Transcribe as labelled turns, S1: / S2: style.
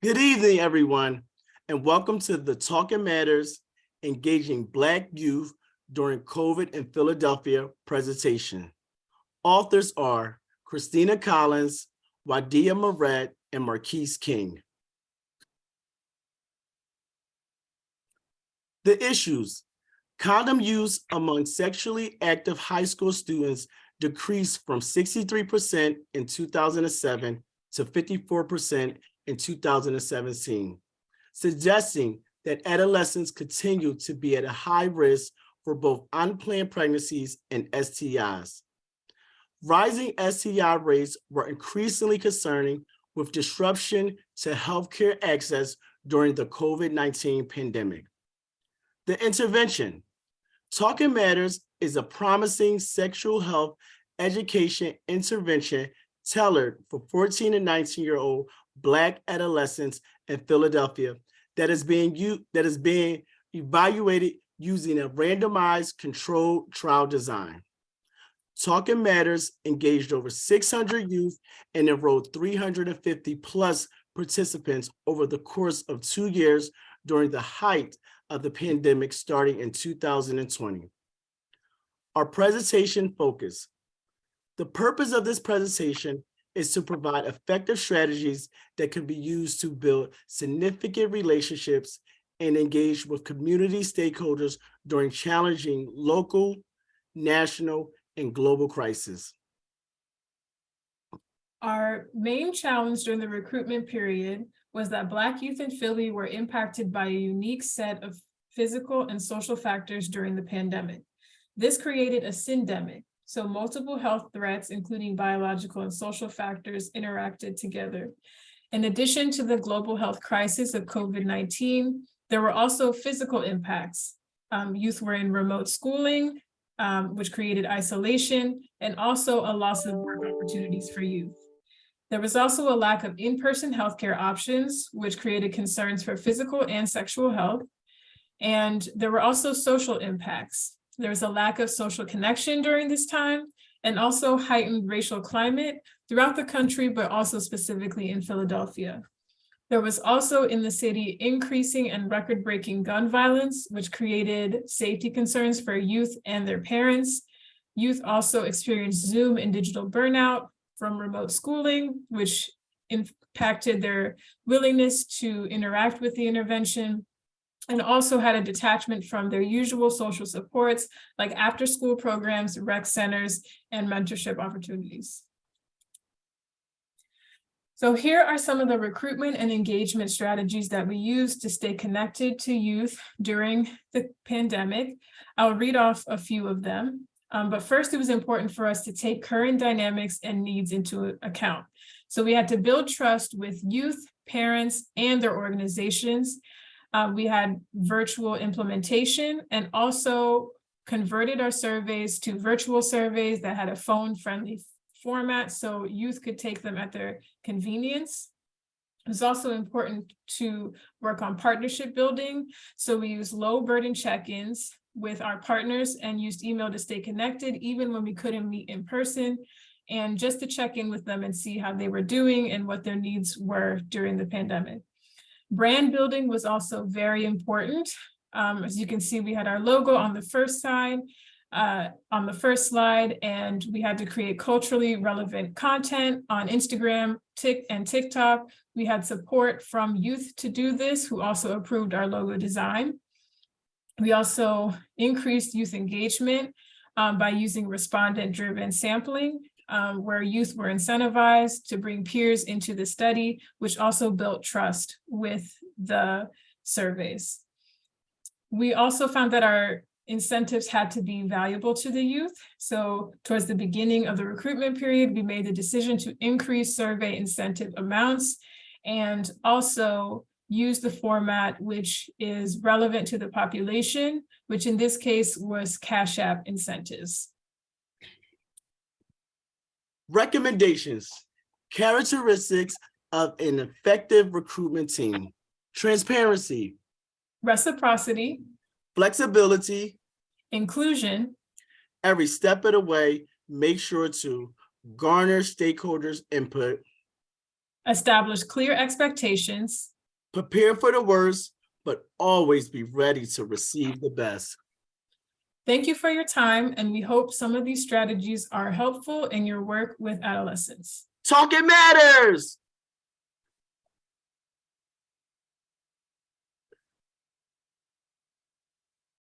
S1: Good evening, everyone, and welcome to the Talking Matters Engaging Black Youth During COVID in Philadelphia presentation. Authors are Christina Collins, Wadia Moret, and Marquise King. The issues: condom use among sexually active high school students decreased from 63% in 2007 to 54% in 2017, suggesting that adolescents continue to be at a high risk for both unplanned pregnancies and STIs. Rising STI rates were increasingly concerning with disruption to healthcare access during the COVID-19 pandemic. The intervention: Talking Matters is a promising sexual health education intervention tailored for 14 and 19-year-old Black adolescents in Philadelphia that is being evaluated using a randomized controlled trial design. Talking Matters engaged over 600 youth and enrolled 350 plus participants over the course of 2 years during the height of the pandemic starting in 2020. Our presentation focus. The purpose of this presentation is to provide effective strategies that can be used to build significant relationships and engage with community stakeholders during challenging local, national, and global crises.
S2: Our main challenge during the recruitment period was that Black youth in Philly were impacted by a unique set of physical and social factors during the pandemic. This created a syndemic, so multiple health threats, including biological and social factors, interacted together. In addition to the global health crisis of COVID-19, there were also physical impacts. Youth were in remote schooling, which created isolation, and also a loss of work opportunities for youth. There was also a lack of in-person healthcare options, which created concerns for physical and sexual health. And there were also social impacts. There was a lack of social connection during this time, and also heightened racial climate throughout the country, but also specifically in Philadelphia. There was also in the city increasing and record-breaking gun violence, which created safety concerns for youth and their parents. Youth also experienced Zoom and digital burnout from remote schooling, which impacted their willingness to interact with the intervention, and also had a detachment from their usual social supports like after-school programs, rec centers, and mentorship opportunities. So here are some of the recruitment and engagement strategies that we use to stay connected to youth during the pandemic. I'll read off a few of them. But first, it was important for us to take current dynamics and needs into account. So we had to build trust with youth, parents, and their organizations. We had virtual implementation and also converted our surveys to virtual surveys that had a phone-friendly format so youth could take them at their convenience. It was also important to work on partnership building. So we used low burden check-ins with our partners and used email to stay connected even when we couldn't meet in person, and just to check in with them and see how they were doing and what their needs were during the pandemic. Brand building was also very important. As you can see, we had our logo on the first slide, and we had to create culturally relevant content on Instagram, and TikTok. We had support from youth to do this, who also approved our logo design. We also increased youth engagement by using respondent-driven sampling, where youth were incentivized to bring peers into the study, which also built trust with the surveys. We also found that our incentives had to be valuable to the youth. So towards the beginning of the recruitment period, we made the decision to increase survey incentive amounts and also use the format which is relevant to the population, which in this case was Cash App incentives.
S1: Recommendations: characteristics of an effective recruitment team: transparency,
S2: Reciprocity,
S1: flexibility,
S2: inclusion,
S1: every step of the way, make sure to garner stakeholders' input,
S2: establish clear expectations,
S1: prepare for the worst, but always be ready to receive the best.
S2: Thank you for your time, and we hope some of these strategies are helpful in your work with adolescents.
S1: Talking matters.